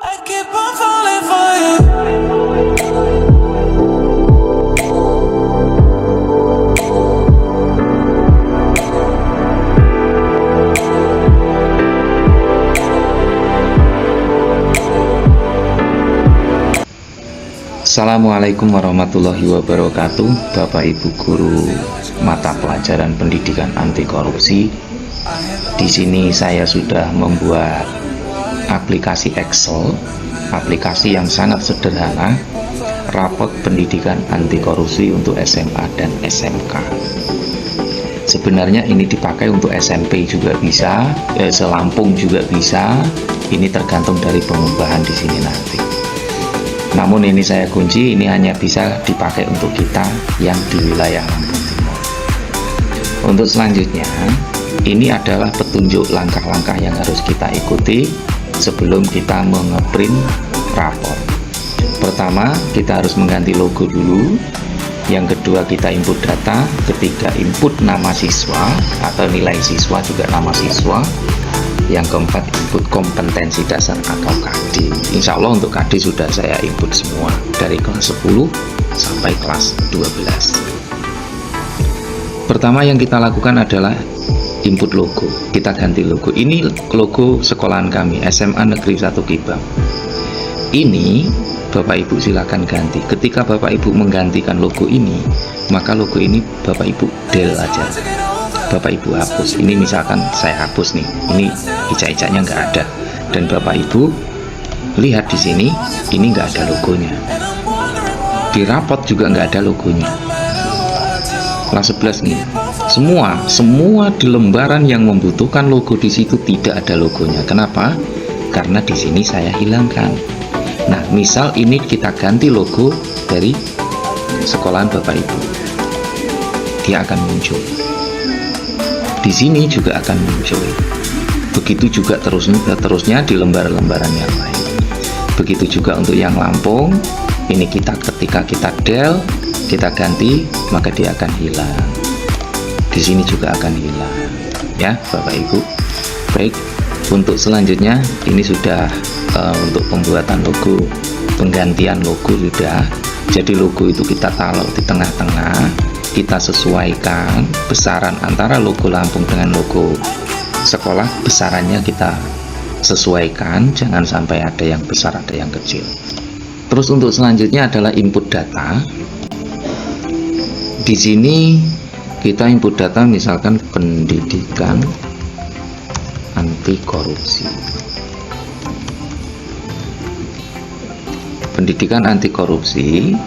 I keep on falling for you. Assalamualaikum warahmatullahi wabarakatuh, Bapak Ibu guru mata pelajaran pendidikan anti korupsi. Di sini saya sudah membuat aplikasi Excel, aplikasi yang sangat sederhana, rapot pendidikan anti korupsi untuk SMA dan SMK. Sebenarnya ini dipakai untuk SMP juga bisa, selampung juga bisa. Ini tergantung dari pengubahan di sini nanti. Namun ini saya kunci, ini hanya bisa dipakai untuk kita yang di wilayah Lampung Timur. Untuk selanjutnya, ini adalah petunjuk langkah-langkah yang harus kita ikuti sebelum kita mengeprint rapor. Pertama, kita harus mengganti logo dulu. Yang kedua, kita input data. Ketiga, input nama siswa atau nilai siswa juga nama siswa. Yang keempat, input kompetensi dasar atau KD. Insya Allah untuk KD sudah saya input semua dari kelas 10 sampai kelas 12. Pertama yang kita lakukan adalah input logo. Kita ganti logo. Ini logo sekolahan kami, SMA Negeri 1 Kibang. Ini Bapak Ibu silakan ganti. Ketika Bapak Ibu menggantikan logo ini, maka logo ini Bapak Ibu del aja. Bapak Ibu hapus. Ini misalkan saya hapus nih, ini icak-icaknya nggak ada, dan Bapak Ibu lihat di sini, ini nggak ada logonya. Di rapot juga nggak ada logonya. Kelas 11 nih, semua di lembaran yang membutuhkan logo di situ tidak ada logonya. Kenapa? Karena di sini saya hilangkan. Nah, misal ini kita ganti logo dari sekolahan Bapak Ibu, dia akan muncul. Di sini juga akan muncul. Begitu juga terusnya di lembaran-lembaran yang lain. Begitu juga untuk yang Lampung. Ini ketika kita del, kita ganti, maka dia akan hilang. Di sini juga akan hilang. Ya, Bapak Ibu. Baik, untuk selanjutnya ini sudah untuk pembuatan logo, penggantian logo sudah. Jadi logo itu kita taruh di tengah-tengah. Kita sesuaikan besaran antara logo Lampung dengan logo sekolah, besarannya kita sesuaikan, jangan sampai ada yang besar ada yang kecil. Terus untuk selanjutnya adalah input data. Di sini kita input data misalkan pendidikan anti korupsi. Pendidikan anti korupsi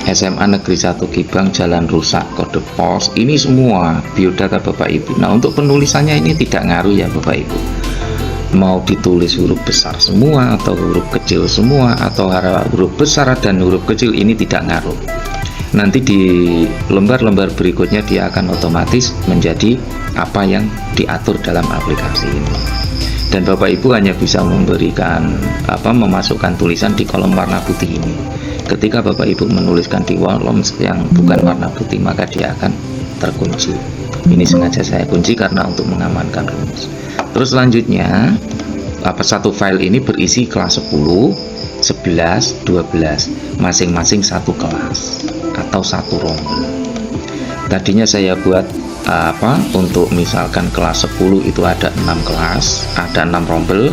SMA Negeri 1 Kibang, Jalan Rusak, kode pos, ini semua biodata Bapak Ibu. Nah, untuk penulisannya ini tidak ngaruh ya Bapak Ibu. Mau ditulis huruf besar semua atau huruf kecil semua atau huruf besar dan huruf kecil, ini tidak ngaruh. Nanti di lembar-lembar berikutnya dia akan otomatis menjadi apa yang diatur dalam aplikasi ini. Dan Bapak Ibu hanya bisa memberikan memasukkan tulisan di kolom warna putih ini. Ketika Bapak Ibu menuliskan di kolom yang bukan warna putih, maka dia akan terkunci. Ini sengaja saya kunci karena untuk mengamankan rumus. Terus selanjutnya, satu file ini berisi kelas 10, 11, 12, masing-masing satu kelas atau satu rombel. Tadinya saya buat untuk misalkan kelas 10 itu ada 6 kelas, ada 6 rombel.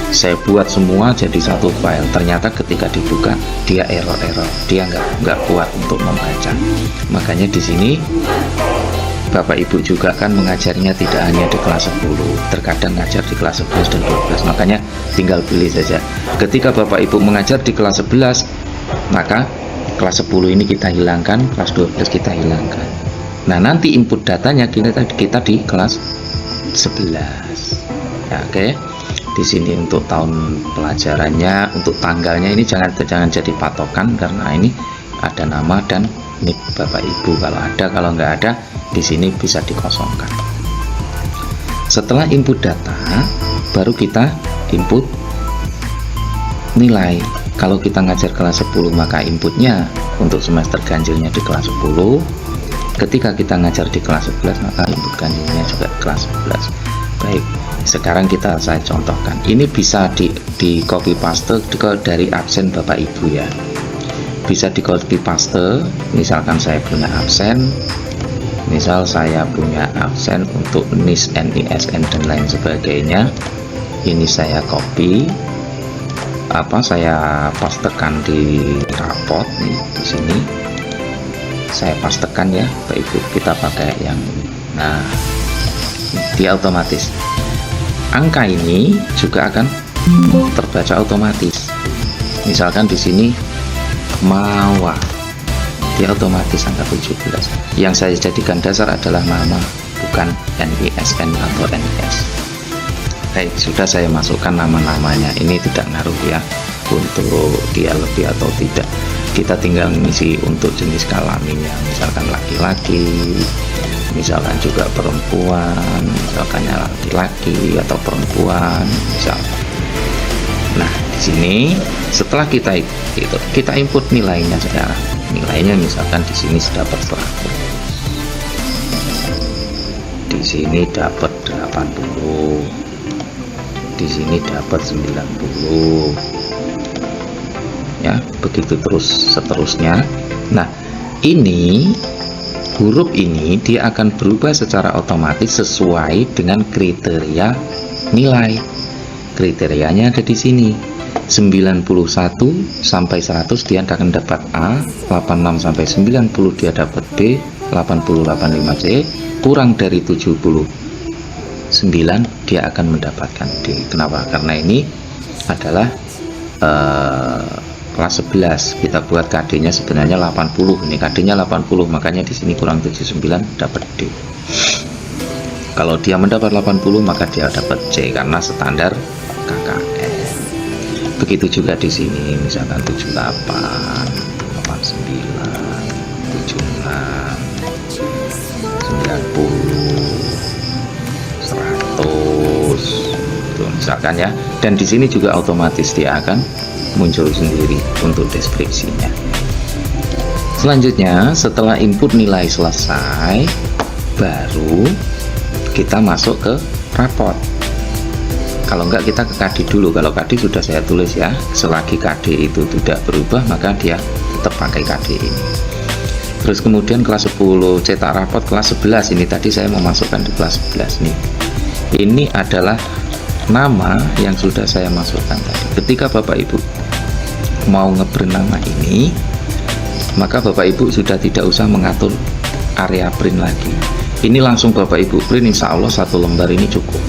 Saya buat semua jadi satu file. Ternyata ketika dibuka dia error, dia nggak kuat untuk membaca. Makanya di sini Bapak Ibu juga kan mengajarnya tidak hanya di kelas 10, terkadang ngajar di kelas 11 dan 12. Makanya tinggal pilih saja. Ketika Bapak Ibu mengajar di kelas 11, maka kelas 10 ini kita hilangkan, kelas 12 kita hilangkan. Nah, nanti input datanya kita di kelas 11. Ya, oke. Di sini untuk tahun pelajarannya, untuk tanggalnya ini jangan jadi patokan karena ini ada nama dan NIK Bapak Ibu. Kalau ada, kalau nggak ada, di sini bisa dikosongkan. Setelah input data, baru kita input nilai. Kalau kita ngajar kelas 10, maka inputnya untuk semester ganjilnya di kelas 10. Ketika kita ngajar di kelas 11, maka input ganjilnya juga kelas 11. Baik, Sekarang saya contohkan. Ini bisa di copy paste dari absen Bapak Ibu ya. Bisa di copy paste. Misalkan saya punya absen. Misal saya punya absen untuk NIS, NISN dan lain sebagainya. Ini saya copy. Saya pastekan di rapot nih di sini. Saya pastekan ya, Bapak Ibu. Kita pakai yang ini. Nah, dia otomatis. Angka ini juga akan terbaca otomatis. Misalkan di sini Mawa, dia otomatis angka 17. Yang saya jadikan dasar adalah nama, bukan NISN atau NIS. Baik, sudah saya masukkan nama-namanya. Ini tidak ngaruh ya untuk dia lebih atau tidak. Kita tinggal mengisi untuk jenis kelaminnya, misalkan laki-laki, misalkan juga perempuan, misalkan laki-laki atau perempuan, misalkan. Nah, di sini setelah kita input nilainya sekarang. Nilainya misalkan di sini dapat 100. Di sini dapat 80. Di sini dapat 90. Ya, begitu terus seterusnya. Nah, ini huruf ini dia akan berubah secara otomatis sesuai dengan kriteria nilai. Kriterianya ada di sini. 91 sampai 100 dia akan dapat A, 86 sampai 90 dia dapat B, 80 85 C, kurang dari 79 dia akan mendapatkan D. Kenapa? Karena ini adalah kelas 11. Kita buat KD-nya sebenarnya 80. Ini KD-nya 80, makanya di sini kurang 79 dapat D. Kalau dia mendapat 80 maka dia dapat C karena standar KKN. Begitu juga di sini, misalkan 78, 89, 76, 90, 100, tuh, misalkan ya. Dan di sini juga otomatis dia akan muncul sendiri untuk deskripsinya. Selanjutnya, setelah input nilai selesai, baru kita masuk ke rapot. Kalau enggak kita ke KD dulu. Kalau KD sudah saya tulis ya. Selagi KD itu tidak berubah maka dia tetap pakai KD ini. Terus kemudian kelas 10 cetak rapot kelas 11. Ini tadi saya memasukkan di kelas 11 nih. Ini adalah nama yang sudah saya masukkan tadi. Ketika Bapak Ibu mau ngeprint nama ini, maka Bapak Ibu sudah tidak usah mengatur area print lagi. Ini langsung Bapak Ibu print, insya Allah satu lembar ini cukup.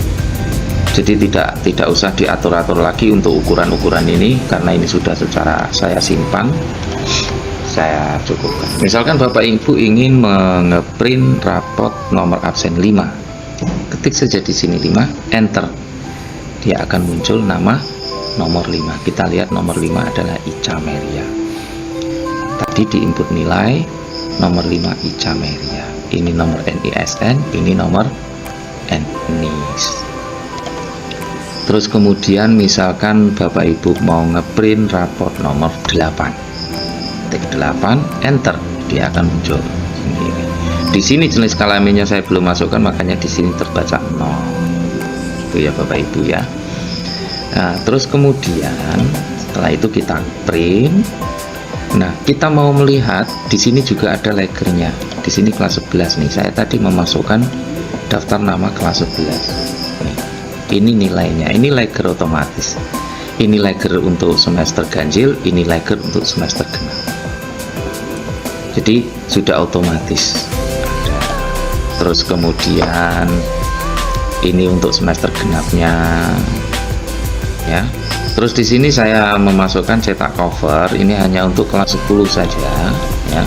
Jadi tidak usah diatur-atur lagi untuk ukuran-ukuran ini, karena ini sudah secara saya simpan, saya cukupkan. Misalkan Bapak Ibu ingin mengeprint rapot nomor absen 5, ketik saja di sini 5, enter, dia akan muncul nama nomor 5. Kita lihat nomor 5 adalah Ica Meria. Tadi di input nilai nomor 5 Ica Meria. Ini nomor NISN, ini nomor NIS. Terus kemudian misalkan Bapak Ibu mau ngeprint raport nomor 8, ketik 8, enter, dia akan muncul sendiri. Di sini jenis kelaminnya saya belum masukkan, makanya di sini terbaca 0. Itu ya Bapak Ibu ya. Nah, terus kemudian setelah itu kita print. Nah, kita mau melihat di sini juga ada lagernya. Di sini kelas 11 nih. Saya tadi memasukkan daftar nama kelas 11. Nih. Ini nilainya, ini lager otomatis. Ini lager untuk semester ganjil, ini lager untuk semester genap. Jadi sudah otomatis ada. Terus kemudian ini untuk semester genapnya, ya. Terus di sini saya memasukkan cetak cover. Ini hanya untuk kelas 10 saja, ya.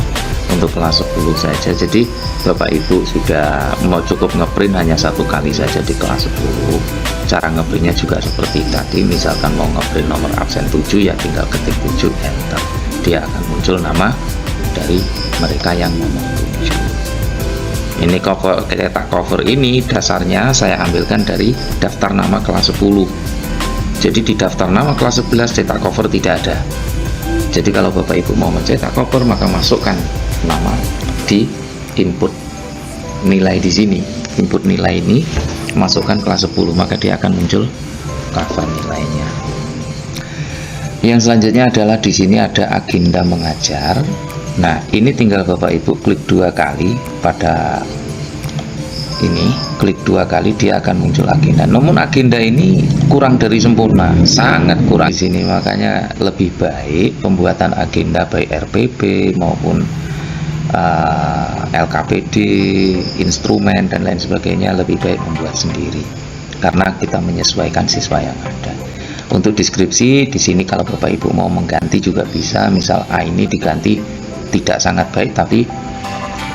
Untuk kelas 10 saja. Jadi Bapak Ibu sudah mau cukup ngeprint hanya satu kali saja di kelas 10. Cara ngeprintnya juga seperti tadi. Misalkan mau ngeprint nomor absen 7, ya tinggal ketik 7, enter. Dia akan muncul nama dari mereka yang nomor 7. Ini cover, cetak cover ini dasarnya saya ambilkan dari daftar nama kelas 10. Jadi di daftar nama kelas 11 cetak cover tidak ada. Jadi kalau Bapak Ibu mau mencetak cover, maka masukkan nama di input nilai di sini. Input nilai ini masukkan kelas 10, maka dia akan muncul cover nilainya. Yang selanjutnya adalah di sini ada agenda mengajar. Nah, ini tinggal Bapak Ibu klik 2 kali pada ini, klik 2 kali dia akan muncul agenda. Namun agenda ini kurang dari sempurna, sangat kurang di sini, makanya lebih baik pembuatan agenda baik RPP maupun LKPD, instrumen dan lain sebagainya lebih baik membuat sendiri karena kita menyesuaikan siswa yang ada. Untuk deskripsi di sini kalau Bapak Ibu mau mengganti juga bisa, misal A ini diganti tidak sangat baik tapi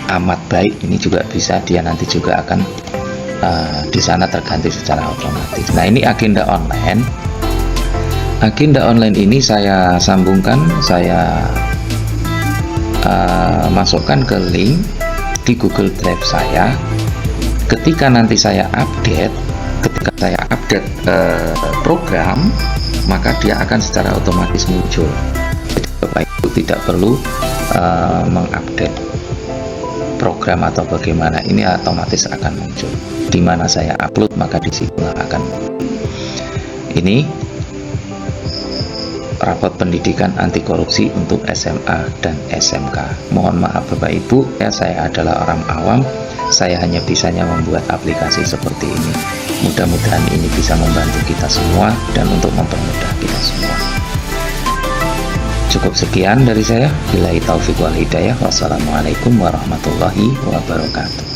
amat baik, ini juga bisa, dia nanti juga akan di sana terganti secara otomatis. Nah, ini agenda online. Agenda online ini saya sambungkan, saya masukkan ke link di Google Drive saya. Ketika nanti saya update, program, maka dia akan secara otomatis muncul. Jadi Bapak Ibu tidak perlu mengupdate program atau bagaimana, ini otomatis akan muncul. Di mana saya upload, maka di situ akan muncul. Ini rapot pendidikan anti korupsi untuk SMA dan SMK. Mohon maaf Bapak Ibu, ya saya adalah orang awam, saya hanya bisanya membuat aplikasi seperti ini. Mudah-mudahan ini bisa membantu kita semua dan untuk mempermudah kita semua. Cukup sekian dari saya. Billahi taufiq wal hidayah. Wassalamualaikum warahmatullahi wabarakatuh.